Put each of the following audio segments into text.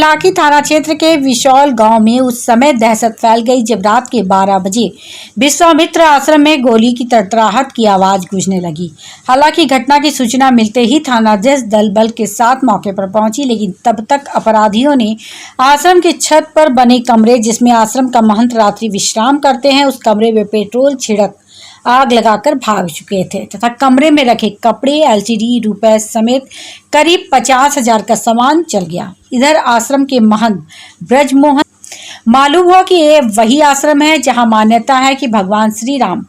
हरलाखी थाना क्षेत्र के विशौल गांव में उस समय दहशत फैल गई जब रात के 12 बजे विश्वामित्र आश्रम में गोली की तड़तड़ाहट की आवाज गूंजने लगी। हालांकि घटना की सूचना मिलते ही थानाध्यक्ष दल बल के साथ मौके पर पहुंची, लेकिन तब तक अपराधियों ने आश्रम की छत पर बने कमरे जिसमें आश्रम का महंत रात्रि विश्राम करते हैं, उस कमरे में पेट्रोल छिड़क आग लगाकर भाग चुके थे तथा कमरे में रखे कपड़े, एलसीडी, रुपए समेत करीब 50,000 का सामान जल गया। इधर आश्रम के महंत ब्रजमोहन मालूम हुआ कि ये वही आश्रम है जहां मान्यता है कि भगवान श्री राम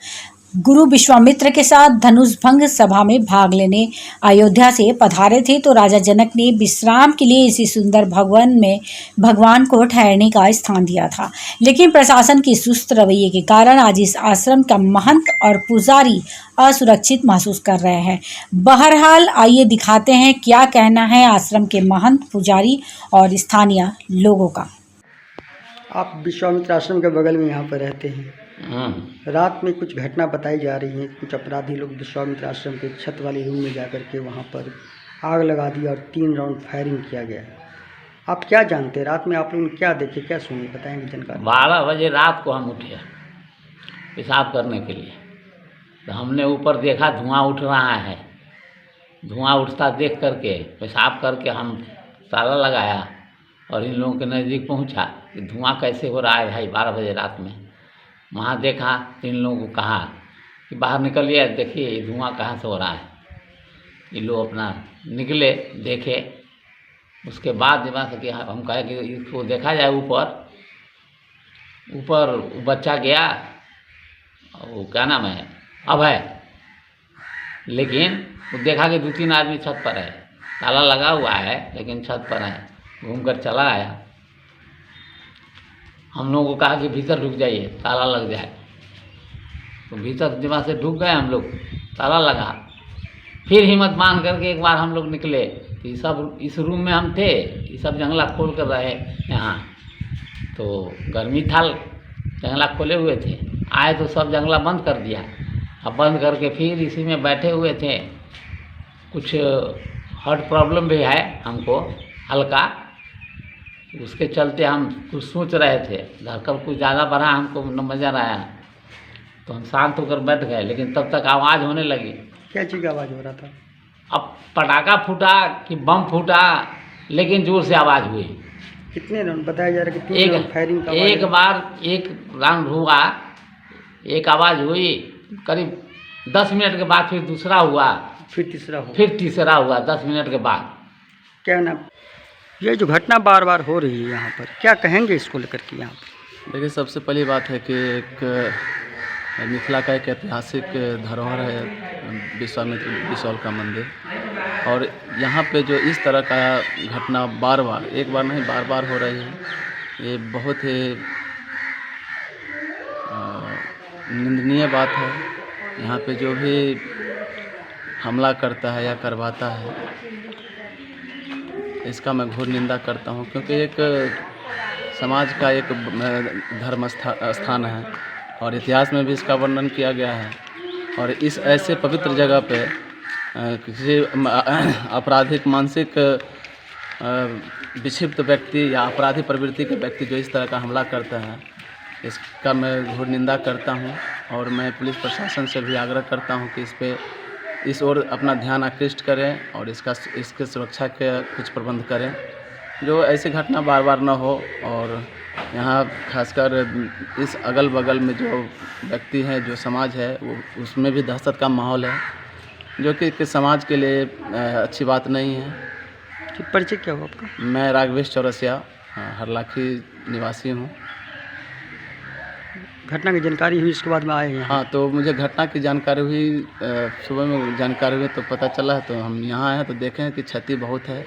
गुरु विश्वामित्र के साथ धनुष भंग सभा में भाग लेने अयोध्या से पधारे थे, तो राजा जनक ने विश्राम के लिए इसी सुंदर भवन में भगवान को ठहरने का स्थान दिया था। लेकिन प्रशासन की सुस्त रवैये के कारण आज इस आश्रम का महंत और पुजारी असुरक्षित महसूस कर रहे हैं। बहरहाल आइए दिखाते हैं क्या कहना है आश्रम के महंत, पुजारी और स्थानीय लोगों का। आप विश्वामित्र आश्रम के बगल में यहाँ पर रहते हैं। रात में कुछ घटना बताई जा रही है, कुछ अपराधी लोग विश्वामित्र आश्रम के छत वाले रूम में जाकर के वहाँ पर आग लगा दी और 3 राउंड फायरिंग किया गया। आप क्या जानते हैं, रात में आप लोग क्या देखे, क्या सुने, बताएंगे जानकारी। 12 बजे रात को हम उठे पेशाब करने के लिए, तो हमने ऊपर देखा धुआं उठ रहा है। धुआं उठता देख करके पेशाब करके हम ताला लगाया और इन लोगों के नज़दीक पहुंचा कि धुआं कैसे हो रहा है भाई 12 बजे रात में। वहाँ देखा तो इन लोगों को कहा कि बाहर निकलिए, देखिए ये धुआं कहाँ से हो रहा है। ये लोग अपना निकले, देखे। उसके बाद जब कि हम कहे कि इसको देखा जाए ऊपर बच्चा गया, वो क्या नाम है अभय, लेकिन वो देखा कि 2-3 आदमी छत पर है, ताला लगा हुआ है लेकिन छत पर है। घूमकर चला आया। हम लोगों को कहा कि भीतर ढुक जाइए, ताला लग जाए, तो भीतर दिमाग से ढुक गए हम लोग, ताला लगा। फिर हिम्मत मान करके एक बार हम लोग निकले कि सब इस रूम में हम थे, ये सब जंगला खोल कर रहे यहाँ, तो गर्मी था, जंगला खोले हुए थे। आए तो सब जंगला बंद कर दिया। अब बंद करके फिर इसी में बैठे हुए थे। कुछ हार्ट प्रॉब्लम भी है हमको हल्का, उसके चलते हम कुछ सोच रहे थे, धड़कन कुछ ज़्यादा बढ़ा हमको नजर आया, तो हम शांत होकर बैठ गए। लेकिन तब तक आवाज़ होने लगी। क्या चीज़ का आवाज़ हो रहा था? अब पटाखा फूटा कि बम फूटा, लेकिन जोर से आवाज़ हुई। कितने राउंड बताया जा रहा है कि 3 राउंड फायरिंग का? एक बार एक राउंड हुआ, एक आवाज़ हुई, करीब 10 मिनट के बाद फिर दूसरा हुआ, फिर तीसरा हुआ 10 मिनट के बाद। क्या नाम, ये जो घटना बार बार हो रही है यहाँ पर, क्या कहेंगे इसको लेकर के? यहाँ पर देखिए, सबसे पहली बात है कि एक मिथिला का एक ऐतिहासिक धरोहर है विश्वामित्र विशौल का मंदिर, और यहाँ पे जो इस तरह का घटना बार बार, एक बार नहीं बार बार हो रही है, ये बहुत ही निंदनीय बात है। यहाँ पे जो भी हमला करता है या करवाता है, इसका मैं घोर निंदा करता हूँ, क्योंकि एक समाज का एक धर्म स्थान है और इतिहास में भी इसका वर्णन किया गया है। और इस ऐसे पवित्र जगह पे किसी आपराधिक मानसिक विक्षिप्त व्यक्ति या अपराधी प्रवृत्ति के व्यक्ति जो इस तरह का हमला करता है, इसका मैं घोर निंदा करता हूँ। और मैं पुलिस प्रशासन से भी आग्रह करता हूँ कि इस ओर अपना ध्यान आकृष्ट करें और इसके सुरक्षा के कुछ प्रबंध करें, जो ऐसी घटना बार बार न हो। और यहाँ खासकर इस अगल बगल में जो व्यक्ति हैं, जो समाज है, वो उसमें भी दहशत का माहौल है, जो कि समाज के लिए अच्छी बात नहीं है। परिचय क्या हुआ आपका? मैं राघवेश चौरसिया, हरलाखी निवासी हूँ। घटना की जानकारी हुई इसके बाद में आए हैं? हाँ, तो मुझे घटना की जानकारी हुई, सुबह में जानकारी हुई तो पता चला है, तो हम यहाँ आए हैं तो देखें कि क्षति बहुत है।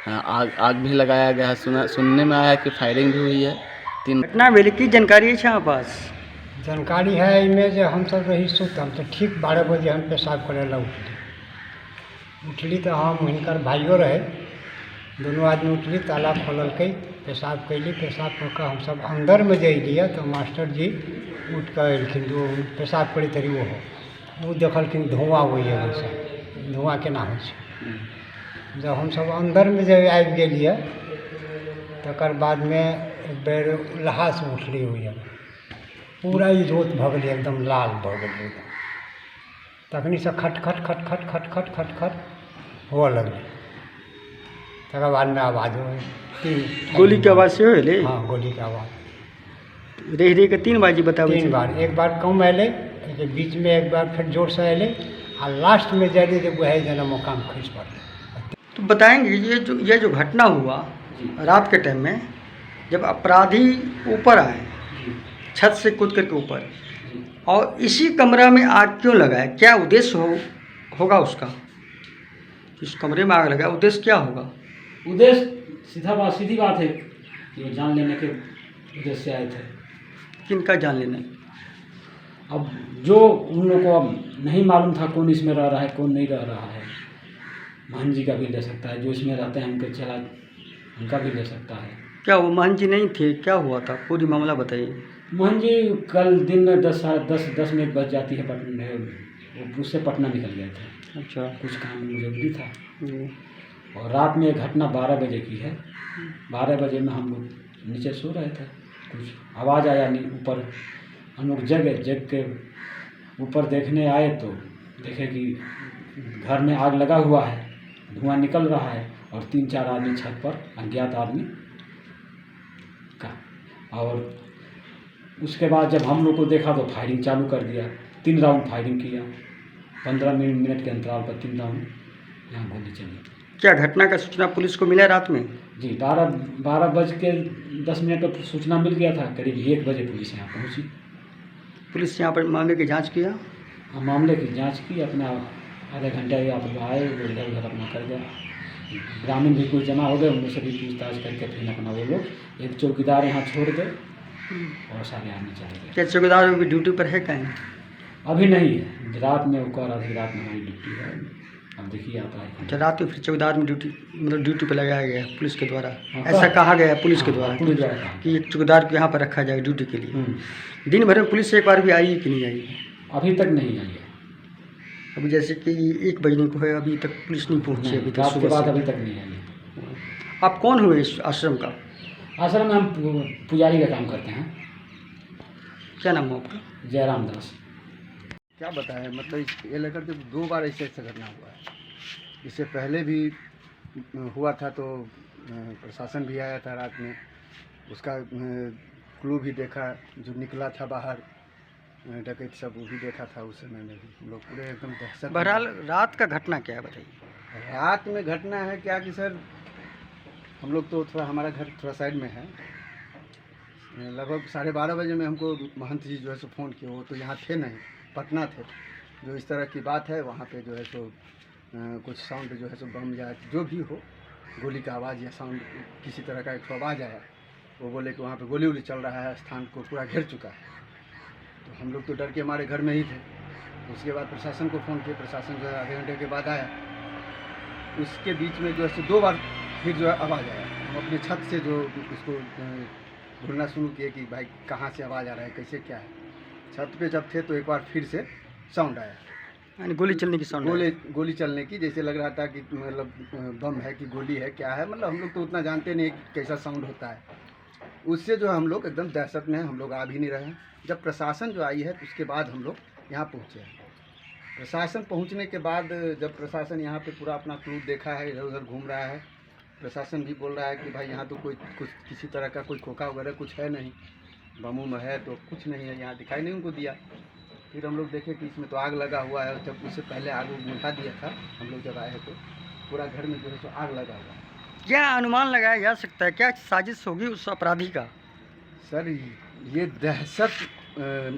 आग भी लगाया गया है। सुनने में आया है कि फायरिंग भी हुई है। 3 घटना भेल की जानकारी है यहाँ पास? जानकारी है इनमें जो हम सब रही सुत, हम तो ठीक 12 बजे हम पेशाब करे ला उठली तो हम हिनकर भाइयों रहे, दोनों आदमी उठली, ताला खोलल के पेशाब कैली। पेशाब कर हम सब अंदर में जइलिए तो मास्टर जी उठ कर अयलखिन, जो पेशाब करी तरी वो देखलखिन धुआं होइए, धुआं केना होइ छै। जब हम सब अंदर में जब आबि गेलिए तकर बाद में एक बेर लहास उठली हुई है, पूरा ही जोत भऽ गेलै, एकदम लाल भऽ गेलै एकदम। तखनी से खट खट खट खट खट खट खट खट हुअ लगलै। तकर बाद में आवाज हुई, गोली के आवाज से होले? हाँ, गोली के आवाज रह रह के 3 बाजी बताबै 3 बार, एक बार कम अयलै, एहिके बीच में एक बार फिर जोर से अयलै, आ लास्ट में जाइले जब वही जना मकान खसि पड़लै। तो बताएंगे ये जो घटना हुआ रात के टाइम में, जब अपराधी ऊपर आए छत से कूद करके ऊपर, और इसी कमरा में आग क्यों लगाए? क्या उद्देश्य होगा उसका? इस कमरे में आग लगा, उद्देश्य क्या होगा? उद्देश्य सीधी बात है कि वो जान लेने के उद्देश्य से आए थे। किनका जान लेना? अब जो उन लोगों को अब नहीं मालूम था कौन इसमें रह रहा है कौन नहीं रह रहा है। महन जी का भी ले सकता है, जो इसमें रहते हैं उनके चला उनका भी ले सकता है। क्या वो महन जी नहीं थे? क्या हुआ था? पूरी मामला बताइए। महन जी कल दिन में 10 मिनट बज जाती है पटना, वो उससे पटना निकल गए थे। अच्छा। कुछ काम जरूरी था। और रात में घटना 12 बजे की है। 12 बजे में हम लोग नीचे सो रहे थे, कुछ आवाज़ आया नहीं ऊपर, हम लोग जग के ऊपर देखने आए तो देखे कि घर में आग लगा हुआ है, धुआं निकल रहा है और 3-4 आदमी छत पर, अज्ञात आदमी का। और उसके बाद जब हम लोग को देखा तो फायरिंग चालू कर दिया, 3 राउंड फायरिंग किया, 15 मिनट के अंतराल पर 3 राउंड यहाँ गोली चली। क्या घटना का सूचना पुलिस को मिला रात में? जी 12 बज के 10 मिनट पर सूचना मिल गया था, करीब 1 बजे पुलिस यहाँ पहुँची। पुलिस यहाँ पर मामले की जांच किया? हम मामले की जांच की, अपना आधे घंटे आप लोग आए, इधर उधर अपना कर गया। ग्रामीण भी कुछ जमा हो गए, उनसे भी पूछताछ करके फिर अपना वो लोग एक चौकीदार यहाँ छोड़ गए और सारे आदमी चले गए। क्या चौकीदार भी ड्यूटी पर है कहीं? अभी नहीं है, रात में वो कह रहा था कि रात में हमारी ड्यूटी है, अब देखिए आता है। अच्छा, रात में फिर चौकीदार में ड्यूटी पर लगाया गया है पुलिस के द्वारा? हाँ, ऐसा कहा गया है पुलिस के द्वारा? पुलिस द्वारा कहा कि एक चौकीदार को यहाँ पर रखा जाए ड्यूटी के लिए। दिन भर में पुलिस एक बार भी आई है कि नहीं आई? अभी तक नहीं आई है। अभी जैसे कि 1 बजने को है, अभी तक पुलिस नहीं पहुँची? अभी तक रात के सुबह बाद से। अभी तक नहीं आई है। आप कौन हुए इस आश्रम का? आश्रम में हम पुजारी का काम करते हैं। क्या नाम है आपका? जयराम दास। क्या बताएं, मतलब ये लेकर के 2 बार ऐसे घटना हुआ है। इससे पहले भी हुआ था तो प्रशासन भी आया था रात में, उसका क्लू भी देखा, जो निकला था बाहर डकैत सब, वो भी देखा था। उस समय में भी हम लोग पूरे एकदम दहशत। बहरहाल रात का घटना क्या है बताइए? रात में घटना है क्या कि सर, हम लोग तो थोड़ा, हमारा घर थोड़ा साइड में है, लगभग 12:30 बजे में हमको महंत जी जो है सो फ़ोन किए। वो तो यहाँ थे नहीं, पटना थे। जो इस तरह की बात है, वहाँ पे जो है सो कुछ साउंड जो है सो बम या जो भी हो, गोली का आवाज़ या साउंड किसी तरह का एक आवाज़ आया। वो बोले कि वहाँ पे गोली वोली चल रहा है, स्थान को पूरा घेर चुका है। तो हम लोग तो डर के हमारे घर में ही थे। उसके बाद प्रशासन को फ़ोन किया, प्रशासन जो है आधे घंटे के बाद आया। उसके बीच में जो है सो 2 बार फिर जो है आवाज़ आया। हम अपने छत से जो इसको ढूंढना शुरू किए कि भाई कहाँ से आवाज़ आ रहा है, कैसे क्या है। छत पे जब थे तो एक बार फिर से साउंड आया, यानी गोली चलने की साउंड? गोली चलने की, जैसे लग रहा था कि मतलब बम है कि गोली है, क्या है, मतलब हम लोग तो उतना जानते नहीं कि कैसा साउंड होता है। उससे जो हम लोग एकदम दहशत में, हम लोग आ भी नहीं रहे। जब प्रशासन जो आई है तो उसके बाद हम लोग यहाँ पहुँचे हैं। प्रशासन पहुँचने के बाद जब प्रशासन यहाँ पे पूरा अपना क्लू देखा है, इधर उधर घूम रहा है, प्रशासन भी बोल रहा है कि भाई यहाँ तो कोई कुछ किसी तरह का कोई खोखा वगैरह कुछ है नहीं, बमू में है तो कुछ नहीं है, यहाँ दिखाई नहीं उनको दिया। फिर हम लोग देखे कि इसमें तो आग लगा हुआ है। जब उससे पहले आग बुझा दिया था, हम लोग जब आए तो पूरा घर में जो है तो आग लगा हुआ है। क्या अनुमान लगाया जा सकता है, क्या साजिश होगी उस अपराधी का? सर ये दहशत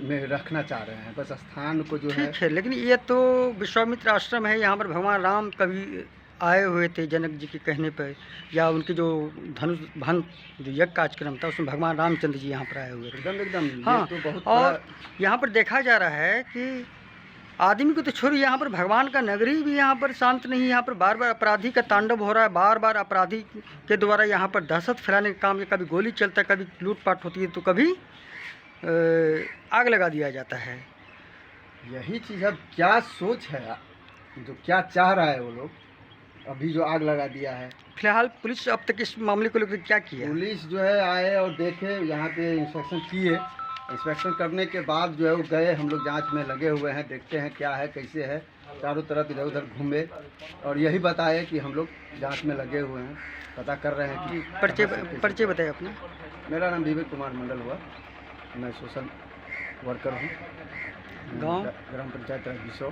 में रखना चाह रहे हैं बस स्थान को जो है। ठीक है, लेकिन ये तो विश्वामित्र आश्रम है, यहाँ पर भगवान राम कभी आए हुए थे जनक जी के कहने पर, या उनके जो धनुष भन जो यज्ञ कार्यक्रम था उसमें भगवान रामचंद्र जी यहाँ पर आए हुए थे। एकदम हाँ, तो बहुत और यहाँ पर देखा जा रहा है कि आदमी को तो छोड़िए, यहाँ पर भगवान का नगरी भी यहाँ पर शांत नहीं है। यहाँ पर बार बार अपराधी का तांडव हो रहा है, बार बार अपराधी के द्वारा यहाँ पर दहशत फैलाने का काम, कभी गोली चलता है, कभी लूटपाट होती है, तो कभी आग लगा दिया जाता है। यही चीज़ अब क्या सोच है, जो क्या चाह रहा है वो लोग, अभी जो आग लगा दिया है। फिलहाल पुलिस अब तक इस मामले को लेकर क्या किया? पुलिस जो है आए और देखे, यहाँ पे इंस्पेक्शन किए। इंस्पेक्शन करने के बाद जो है वो गए, हम लोग जांच में लगे हुए हैं, देखते हैं क्या है कैसे है। चारों तरफ इधर उधर घूमे और यही बताए कि हम लोग जांच में लगे हुए हैं, पता कर रहे हैं कि परिचय बताए अपना। मेरा नाम विवेक कुमार मंडल हुआ, मैं सोशल वर्कर हूँ, गाँव ग्राम पंचायत बिसौ।